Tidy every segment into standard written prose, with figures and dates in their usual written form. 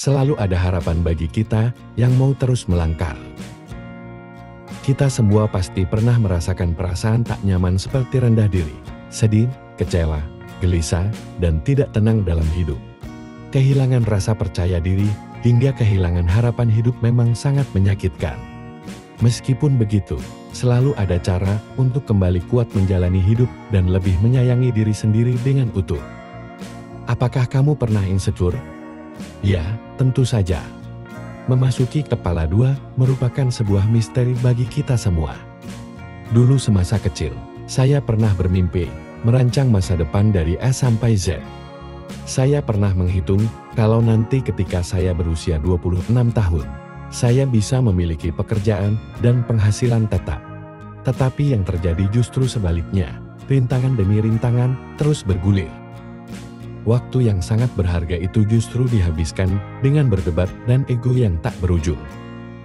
selalu ada harapan bagi kita yang mau terus melangkah. Kita semua pasti pernah merasakan perasaan tak nyaman seperti rendah diri, sedih, kecewa, gelisah, dan tidak tenang dalam hidup. Kehilangan rasa percaya diri hingga kehilangan harapan hidup memang sangat menyakitkan. Meskipun begitu, selalu ada cara untuk kembali kuat menjalani hidup dan lebih menyayangi diri sendiri dengan utuh. Apakah kamu pernah insecure? Ya, tentu saja. Memasuki kepala dua merupakan sebuah misteri bagi kita semua. Dulu semasa kecil, saya pernah bermimpi merancang masa depan dari A sampai Z. Saya pernah menghitung kalau nanti ketika saya berusia 26 tahun, saya bisa memiliki pekerjaan dan penghasilan tetap. Tetapi yang terjadi justru sebaliknya, rintangan demi rintangan terus bergulir. Waktu yang sangat berharga itu justru dihabiskan dengan berdebat dan ego yang tak berujung.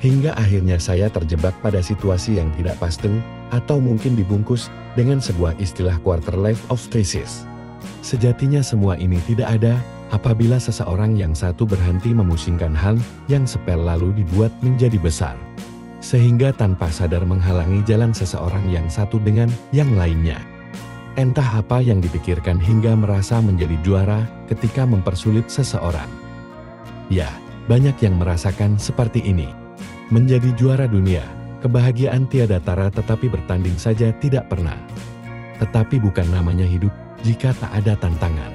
Hingga akhirnya saya terjebak pada situasi yang tidak pasti, atau mungkin dibungkus dengan sebuah istilah quarter life of crisis. Sejatinya semua ini tidak ada apabila seseorang yang satu berhenti memusingkan hal yang sepele lalu dibuat menjadi besar. Sehingga tanpa sadar menghalangi jalan seseorang yang satu dengan yang lainnya. Entah apa yang dipikirkan hingga merasa menjadi juara ketika mempersulit seseorang. Ya, banyak yang merasakan seperti ini. Menjadi juara dunia, kebahagiaan tiada tara tetapi bertanding saja tidak pernah. Tetapi bukan namanya hidup jika tak ada tantangan.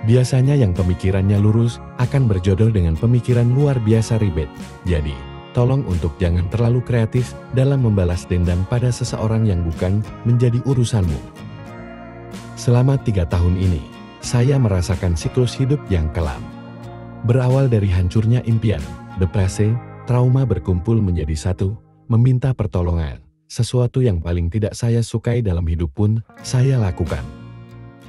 Biasanya yang pemikirannya lurus akan berjodoh dengan pemikiran luar biasa ribet. Jadi, tolong untuk jangan terlalu kreatif dalam membalas dendam pada seseorang yang bukan menjadi urusanmu. Selama 3 tahun ini, saya merasakan siklus hidup yang kelam. Berawal dari hancurnya impian, depresi, trauma berkumpul menjadi satu, meminta pertolongan. Sesuatu yang paling tidak saya sukai dalam hidup pun, saya lakukan.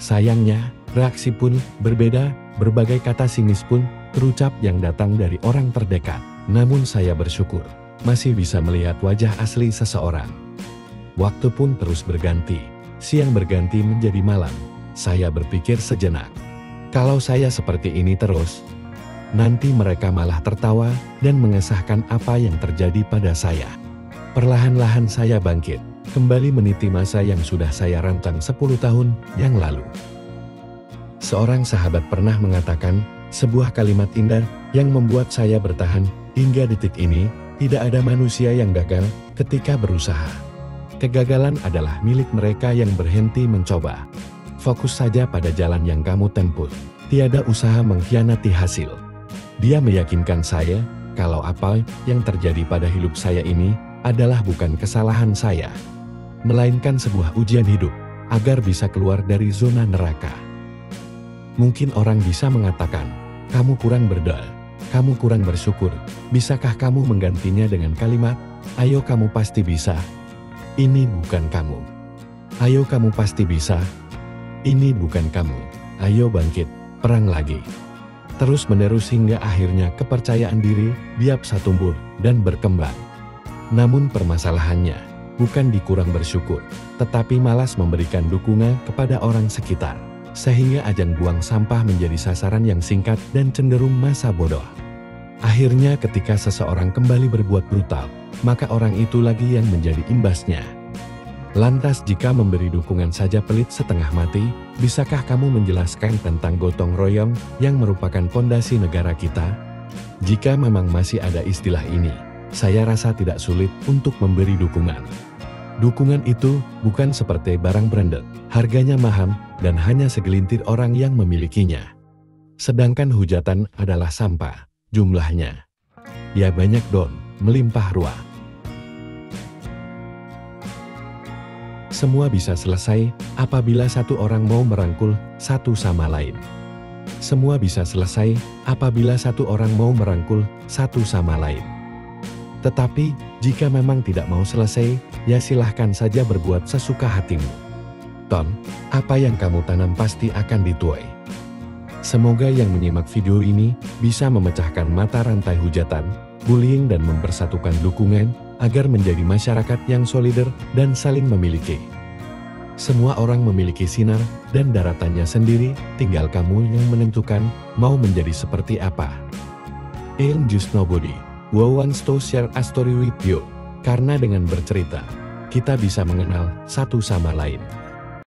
Sayangnya, reaksi pun berbeda, berbagai kata sinis pun terucap yang datang dari orang terdekat. Namun saya bersyukur, masih bisa melihat wajah asli seseorang. Waktu pun terus berganti. Siang berganti menjadi malam, saya berpikir sejenak. Kalau saya seperti ini terus, nanti mereka malah tertawa dan mengesahkan apa yang terjadi pada saya. Perlahan-lahan saya bangkit, kembali meniti masa yang sudah saya rancang 10 tahun yang lalu. Seorang sahabat pernah mengatakan sebuah kalimat indah yang membuat saya bertahan hingga detik ini, tidak ada manusia yang gagal ketika berusaha. Kegagalan adalah milik mereka yang berhenti mencoba. Fokus saja pada jalan yang kamu tempuh. Tiada usaha mengkhianati hasil. Dia meyakinkan saya, kalau apa yang terjadi pada hidup saya ini, adalah bukan kesalahan saya. Melainkan sebuah ujian hidup, agar bisa keluar dari zona neraka. Mungkin orang bisa mengatakan, kamu kurang berdoa, kamu kurang bersyukur. Bisakah kamu menggantinya dengan kalimat, ayo kamu pasti bisa. Ini bukan kamu. Ayo kamu pasti bisa. Ini bukan kamu. Ayo bangkit, perang lagi. Terus-menerus hingga akhirnya kepercayaan diri bisa tumbuh dan berkembang. Namun permasalahannya, bukan dikurang bersyukur, tetapi malas memberikan dukungan kepada orang sekitar. Sehingga ajang buang sampah menjadi sasaran yang singkat dan cenderung masa bodoh. Akhirnya ketika seseorang kembali berbuat brutal, maka orang itu lagi yang menjadi imbasnya. Lantas jika memberi dukungan saja pelit setengah mati, bisakah kamu menjelaskan tentang gotong royong yang merupakan pondasi negara kita? Jika memang masih ada istilah ini, saya rasa tidak sulit untuk memberi dukungan. Dukungan itu bukan seperti barang branded, harganya mahal dan hanya segelintir orang yang memilikinya. Sedangkan hujatan adalah sampah. Jumlahnya, ya banyak don, melimpah ruah. Semua bisa selesai apabila satu orang mau merangkul satu sama lain. Semua bisa selesai apabila satu orang mau merangkul satu sama lain. Tetapi, jika memang tidak mau selesai, ya silahkan saja berbuat sesuka hatimu. Ton, apa yang kamu tanam pasti akan dituai. Semoga yang menyimak video ini bisa memecahkan mata rantai hujatan, bullying dan mempersatukan dukungan agar menjadi masyarakat yang solider dan saling memiliki. Semua orang memiliki sinar dan daratannya sendiri, tinggal kamu yang menentukan mau menjadi seperti apa. I'm just nobody who wants to share a story with you. Karena dengan bercerita, kita bisa mengenal satu sama lain.